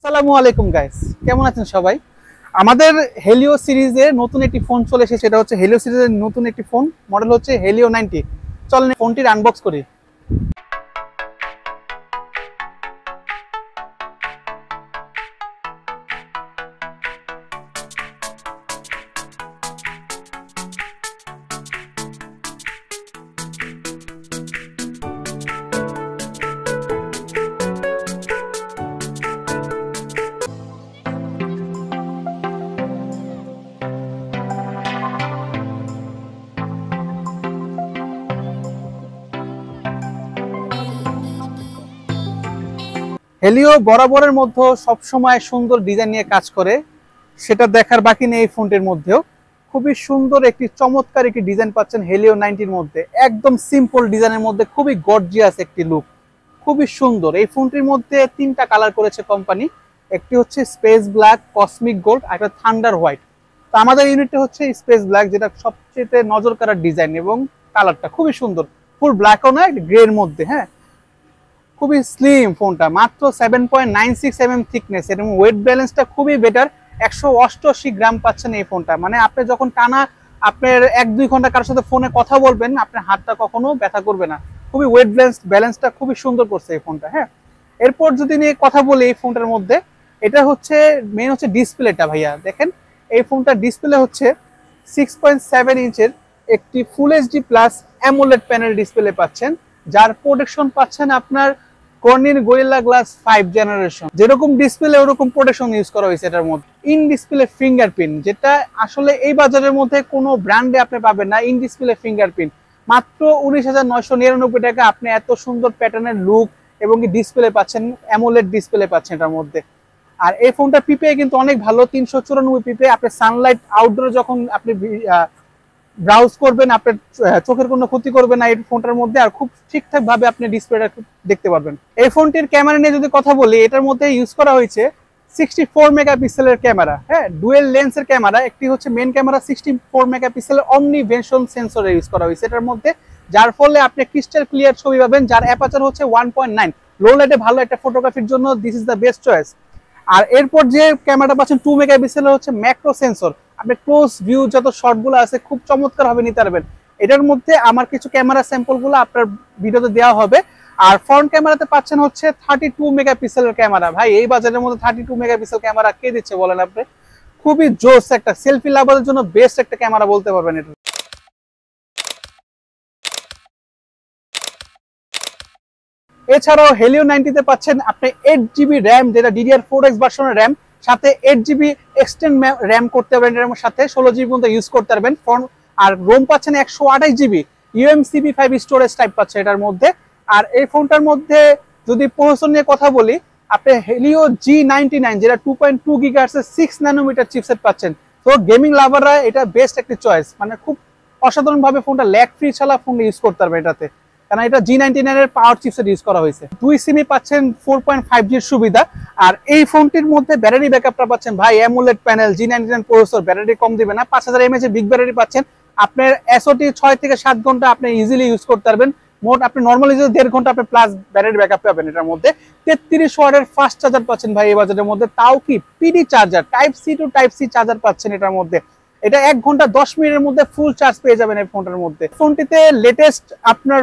আসসালামু আলাইকুম গাইস, কেমন আছেন সবাই? আমাদের হেলিও সিরিজে নতুন একটি ফোন চলে এসেছে। সেটা হচ্ছে হেলিও সিরিজের নতুন একটি ফোন, মডেল হচ্ছে হেলিও 90। চলেন ফোনটির আনবক্স করি। হেলিও বরাবরের মধ্যে সবসময় সুন্দর ডিজাইন নিয়ে কাজ করে, সেটা দেখার বাকি নেই। এই ফোনটির মধ্যেও খুবই সুন্দর একটি চমৎকার একটি ডিজাইন পাচ্ছেন হেলিও 90-র মধ্যে। একদম সিম্পল ডিজাইনের মধ্যে খুবই গর্জিয়াস একটি লুক, খুবই সুন্দর। এই ফোনটির মধ্যে তিনটা কালার করেছে কোম্পানি। একটি হচ্ছে স্পেস ব্ল্যাক, কসমিক গোল্ড, আর একটা থান্ডার হোয়াইট। তো আমাদের ইউনিটটা হচ্ছে স্পেস ব্ল্যাক, যেটা সবচেয়ে নজর কাড়ার ডিজাইন এবং কালারটা খুবই সুন্দর। ফুল ব্ল্যাকও নয়, গ্রের মধ্যে। হ্যাঁ, খুবই স্লিম ফোনটা, মাত্র 7.96 mm থিকনেস এবং ওয়েট ব্যালেন্সটা খুবই বেটার। 188 গ্রাম পাচ্ছেন এই ফোনটা। মানে আপনি যখন টানা আপনার 1-2 ঘন্টা কারোর সাথে ফোনে কথা বলবেন, আপনার হাতটা কখনো ব্যথা করবে না। খুবই ওয়েট ব্যালেন্সটা খুবই সুন্দর করছে এই ফোনটা। হ্যাঁ, এরপর যদি নিয়ে কথা বলি এই ফোনটার মধ্যে, এটা হচ্ছে মেইন হচ্ছে ডিসপ্লেটা। ভাইয়া দেখেন, এই ফোনটা ডিসপ্লে হচ্ছে 6.7 ইঞ্চের একটি full HD plus AMOLED panel display পাচ্ছেন, যার প্রোটেকশন পাচ্ছেন আপনার কর্নিং গরিলা গ্লাস 5 জেনারেশন। যেরকম ডিসপ্লে ওরকম প্রোটেকশন ইউজ করা হয়েছে এটার মধ্যে। ইন ডিসপ্লে ফিঙ্গারপ্রিন্ট, যেটা আসলে এই বাজারের মধ্যে কোনো ব্র্যান্ডে আপনি পাবেন না। ইন ডিসপ্লে ফিঙ্গারপ্রিন্ট মাত্র 19,999 টাকা আপনি এত সুন্দর প্যাটার্নের লুক এবং ডিসপ্লে পাচ্ছেন, অ্যামোলেড ডিসপ্লে পাচ্ছেন এটার মধ্যে। আর এই ফোনটা পিপিআই কিন্তু অনেক ভালো, 394 পিপিআই। আপনি সানলাইট আউটডোরে যখন আপনি ব্রাউজ করবেন, আপনার চোখের কোনো ক্ষতি করবে না এই ফোনটার মধ্যে, আর খুব ঠিকঠাক ভাবে আপনি ডিসপ্লেটা দেখতে পারবেন। এই ফোনটির ক্যামেরা নিয়ে যদি কথা বলি, এটার মধ্যে ইউজ করা হয়েছে 64 মেগাপিক্সেলের ক্যামেরা। হ্যাঁ, ডুয়েল লেন্সের ক্যামেরা। একটি হচ্ছে মেন ক্যামেরা 64 মেগাপিক্সেলের অমনিভেশন সেন্সর ইউজ করা হয়েছে এটার মধ্যে, যার ফলে আপনি ক্রিস্টাল ক্লিয়ার ছবি পাবেন। যার অ্যাপারচার হচ্ছে 1.9। লো লাইটে ভালো একটা ফটোগ্রাফির জন্য this is the best choice. আর এরপর যে ক্যামেরাটা পাচ্ছেন 2 মেগাপিক্সেলের হচ্ছে ম্যাক্রো সেন্সর। আপনি ক্লোজ ভিউ যত শটগুলো আছে খুব চমৎকার ভাবে নিতে পারবেন। এটার মধ্যে আমার কিছু ক্যামেরা স্যাম্পলগুলো আপনার ভিডিওতে দেওয়া হবে। আর ফ্রন্ট ক্যামেরাতে পাচ্ছেন হচ্ছে 32 মেগাপিক্সেলের ক্যামেরা। ভাই, এই বাজারের মধ্যে 32 মেগাপিক্সেল ক্যামেরা কে দিচ্ছে বলেন আপনি? খুবই জোস একটা সেলফি লাভারের জন্য বেস্ট একটা ক্যামেরা বলতে পারবেন এটা। এছাড়াও হেলিও 90-তে পাচ্ছেন আপনি 8GB র্যাম, যেটা DDR4X ভার্সনের র্যাম, সাথে 8GB এক্সটেন্ড র্যাম করতে পারবেন। এর সাথে 16GB পর্যন্ত ইউজ করতে পারবেন। আর রোম পাচ্ছেন 128GB UMCB5 স্টোরেজ টাইপ পাচ্ছে এটার মধ্যে। আর এই ফোনটার মধ্যে যদি প্রসেসর নিয়ে কথা বলি, আপনি হেলিও G99, যেটা 2.2 GHz 6 ন্যানোমিটার চিপসেট পাচ্ছেন। তো গেমিং লাভাররা এটা বেস্ট একটা চয়েস। মানে খুব অসাধারণ ভাবে ফোনটা ল্যাগ ফ্রি ছাড়া ফোন ইউজ করতে পারবে এটাতে, কারণ এটা G99 এর পাওয়ার চিপসেট ইউজ করা হয়েছে। 2 সিমই পাচ্ছেন 4.5G এর সুবিধা। আর এই ফোনটির মধ্যে ব্যাটারি ব্যাকআপটা পাচ্ছেন ভাই AMOLED panel, G99 processor, battery কম দিবে না। 5000 mAh এর বিগ ব্যাটারি পাচ্ছেন। আপনার এসওটি 6 থেকে 7 ঘন্টা আপনি ইজিলি ইউজ করতে পারবেন। মোট আপনি নরমালি যদি 1.5 ঘন্টা আপনি প্লাস ব্যাটারি ব্যাকআপ পাবেন এটার মধ্যে। 33 ওয়াটের ফাস্ট চার্জার পাচ্ছেন ভাই এই বাজেটের মধ্যে, তাও কি PD charger, type C to type C charger পাচ্ছেন এটার মধ্যে। এটা 1 ঘন্টা 10 মিনিটের মধ্যে ফুল চার্জ পেয়ে যাবেন এই ফোনটার মধ্যে। ফোনটিতে লেটেস্ট আপনার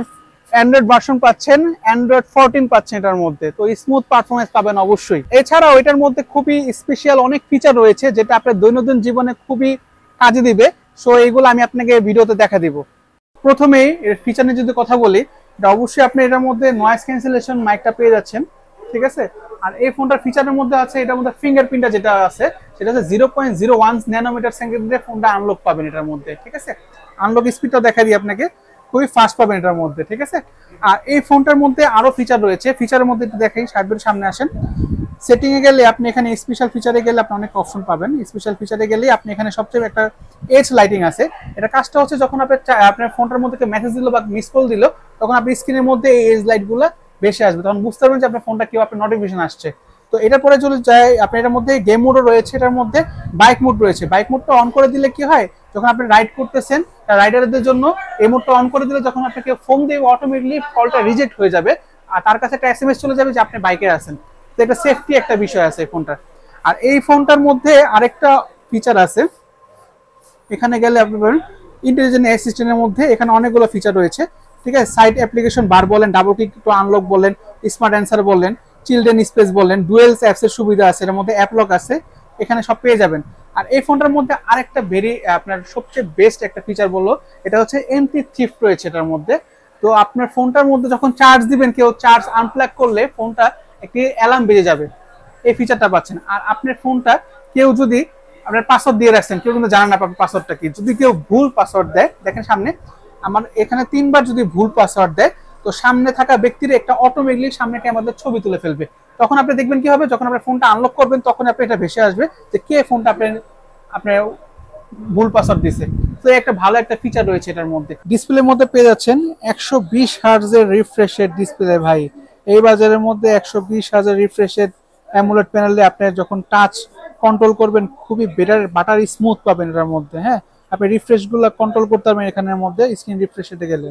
অ্যান্ড্রয়েড ভার্সন পাচ্ছেন, অ্যান্ড্রয়েড 14 পাচ্ছেন এটার মধ্যে। তো স্মুথ পারফরমেন্স পাবেন অবশ্যই। এছাড়াও এটার মধ্যে খুবই স্পেশাল অনেক ফিচার রয়েছে, যেটা আপনার দৈনন্দিন জীবনে খুবই কাজে দিবে। সো এইগুলো আমি আপনাকে ভিডিওতে দেখা দিব। প্রথমেই এর ফিচার নিয়ে যদি কথা বলি, এটা অবশ্যই আপনি এটার মধ্যে নয়েজ ক্যান্সেলেশন মাইকটা পেয়ে যাচ্ছেন, ঠিক আছে। আর এই ফোনটার ফিচারের মধ্যে আছে, এটার মধ্যে ফিঙ্গারপ্রিন্টটা যেটা আছে সেটা হচ্ছে 0.01 ন্যানোমিটার সেকেন্ডে ফোনটা আনলক পাবেন এটার মধ্যে, ঠিক আছে। আনলক স্পিডটা দেখা দিই আপনাকে, খুবই ফাস্ট পাবেন এটার মধ্যে, ঠিক আছে। আর এই ফোনটার মধ্যে আরো ফিচার রয়েছে। ফিচারের মধ্যে একটু দেখাই, সামনে আসেন। সেটিং এ গেলে আপনি এখানে স্পেশাল ফিচারে গেলে আপনি অনেক অপশন পাবেন। স্পেশাল ফিচারে গেলে আপনি এখানে সবচেয়ে একটা এজ লাইটিং আছে। এটা কাজটা হচ্ছে যখন আপনার ফোনটার মধ্যে মেসেজ দিল বা মিস কল দিল, তখন আপনি স্ক্রিনের মধ্যে এই এজ লাইটগুলো ভেসে আসবে, তখন বুঝতে পারবেন যে আপনার ফোনটা কেউ আপনার নোটিফিকেশন আসছে। তো এটার পরে চলে যায় আপনি এটার মধ্যে গেম মোডও রয়েছে, এটার মধ্যে বাইক মোড রয়েছে। বাইক মোডটা অন করে দিলে কি হয়, যখন আপনি রাইড করতেছেন, রাইডারদের জন্য এই মোডটা অন করে দিলে যখন আপনাকে ফোন দিয়ে অটোমেটিকলি কলটা রিজেক্ট হয়ে যাবে, আর তার কাছে একটা এসএমএস চলে যাবে যে আপনি বাইকে আছেন। তো এটা সেফটি একটা বিষয় আছে এই ফোনটার। আর এই ফোনটার মধ্যে আরেকটা ফিচার আছে, এখানে গেলে আপনি বলেন ইন্টেলিজেন্ট অ্যাসিস্ট্যান্টের মধ্যে এখানে অনেকগুলো ফিচার রয়েছে, ঠিক আছে। সাইড অ্যাপ্লিকেশন বার বলেন, ডাবল ক্লিক টু আনলক বলেন, স্মার্ট অ্যান্সার বলেন, চিলড্রেন স্পেস বলেন, ডুয়েলস অ্যাপসের সুবিধা আছে, এর মধ্যে অ্যাপ লক আছে, এখানে সব পেয়ে যাবেন। আর এই ফোনটার মধ্যে আরেকটা আপনার সবচেয়ে বেস্ট একটা ফিচার বললো, এটা হচ্ছে এমটি থিফট রয়েছে এটার মধ্যে। তো আপনার ফোনটার মধ্যে যখন চার্জ দিবেন, কেউ চার্জ আনপ্লাগ করলে ফোনটা একটি অ্যালার্ম বেজে যাবে, এই ফিচারটা পাচ্ছেন। আর আপনার ফোনটা কেউ যদি আপনার পাসওয়ার্ড দিয়ে রাখছেন, কেউ কিন্তু জানেন না আপনার পাসওয়ার্ডটা কি, যদি কেউ ভুল পাসওয়ার্ড দেয়, দেখেন সামনে আমার এখানে 3বার যদি ভুল পাসওয়ার্ড দেয়, তো সামনে থাকা ব্যক্তির একটা অটোমেটিকলি সামনে আমাদের ছবি তুলে ফেলবে। তখন আপনি দেখবেন কি হবে, যখন আপনার ফোনটা আনলক করবেন তখন আপনি এটা ভেসে আসবে যে কে ফোনটা আপনার ভুল পাসওয়ার্ড দিছে। তো একটা ভালো একটা ফিচার রয়েছে এটার মধ্যে। ডিসপ্লের মধ্যে পেয়ে যাচ্ছেন 120 হার্টজের রিফ্রেশের ডিসপ্লে ভাই। এই বাজারের মধ্যে 120 হার্টজের রিফ্রেশের অ্যামোলেড প্যানেলে আপনি যখন টাচ কন্ট্রোল করবেন খুবই বাটার স্মুথ পাবেন এটার মধ্যে। হ্যাঁ, আপনি রিফ্রেশগুলো কন্ট্রোল করতে পারবেন এখানের মধ্যে স্ক্রিন রিফ্রেশে গেলে।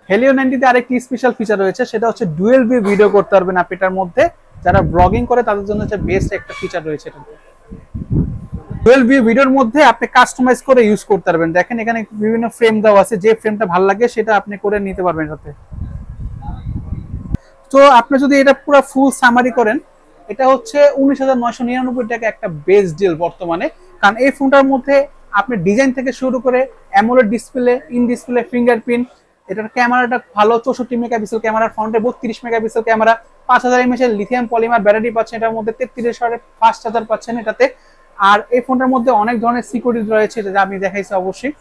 হেলিও 90 তে আরেকটি স্পেশাল ফিচার রয়েছে, সেটা হচ্ছে ডুয়েল ভিউ ভিডিও করতে পারবেন আপনি এটার মধ্যে। যারা ব্লগিং করে তাদের জন্য হচ্ছে বেস্ট একটা ফিচার রয়েছে এটা। ডুয়েল ভিউ ভিডিওর মধ্যে আপনি কাস্টমাইজ করে ইউজ করতে পারবেন। দেখেন এখানে বিভিন্ন ফ্রেম দেওয়া আছে, যে ফ্রেমটা ভালো লাগে সেটা আপনি করে নিতে পারবেন এটাতে। তো আপনি যদি এটা পুরো ফুল সামারি করেন, এটা হচ্ছে 19,999 টাকা একটা বেস্ট ডিল বর্তমানে। কারণ এই ফোনটার মধ্যে আপনি ডিজাইন থেকে শুরু করে AMOLED display, in display fingerprint, এটার ক্যামেরাটা ভালো 64 মেগাপিক্সেল ক্যামেরা, ফ্রন্টে 32 মেগাপিক্সেল ক্যামেরা, 5000 mAh এর লিথিয়াম পলিমার ব্যাটারি পাচ্ছেন এটার মধ্যে, 33 ওয়াটের ফাস্ট চার্জার পাচ্ছেন এটাতে। আর এই ফোনটার মধ্যে অনেক ধরনের সিকিউরিটি রয়েছে, যেটা আমি দেখাইছি অবশ্যই।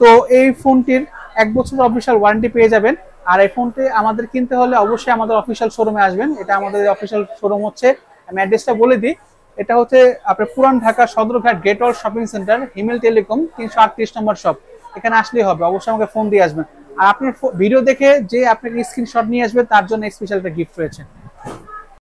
তো এই ফোনটির 1 বছর অফিসিয়াল ওয়ারেন্টি পেয়ে যাবেন। আর এই ফোনটি আমাদের কিনতে হলে অবশ্যই আমাদের অফিসিয়াল শোরুমে আসবেন। এটা আমাদের অফিসিয়াল শোরুম হচ্ছে, আমি অ্যাড্রেসটা বলে দিই, এটা হচ্ছে আপনার পুরান ঢাকা সদরঘাট গেট ওয়াল শপিং সেন্টার, হিমেল টেলিকম 338 নম্বর শপ। এখানে আসলেই হবে, অবশ্যই আমাকে ফোন দিয়ে আসবেন। আর আপনার ভিডিও দেখে যে আপনাকে স্ক্রিনশট নিয়ে আসবে তার জন্য স্পেশাল একটা গিফট রয়েছে।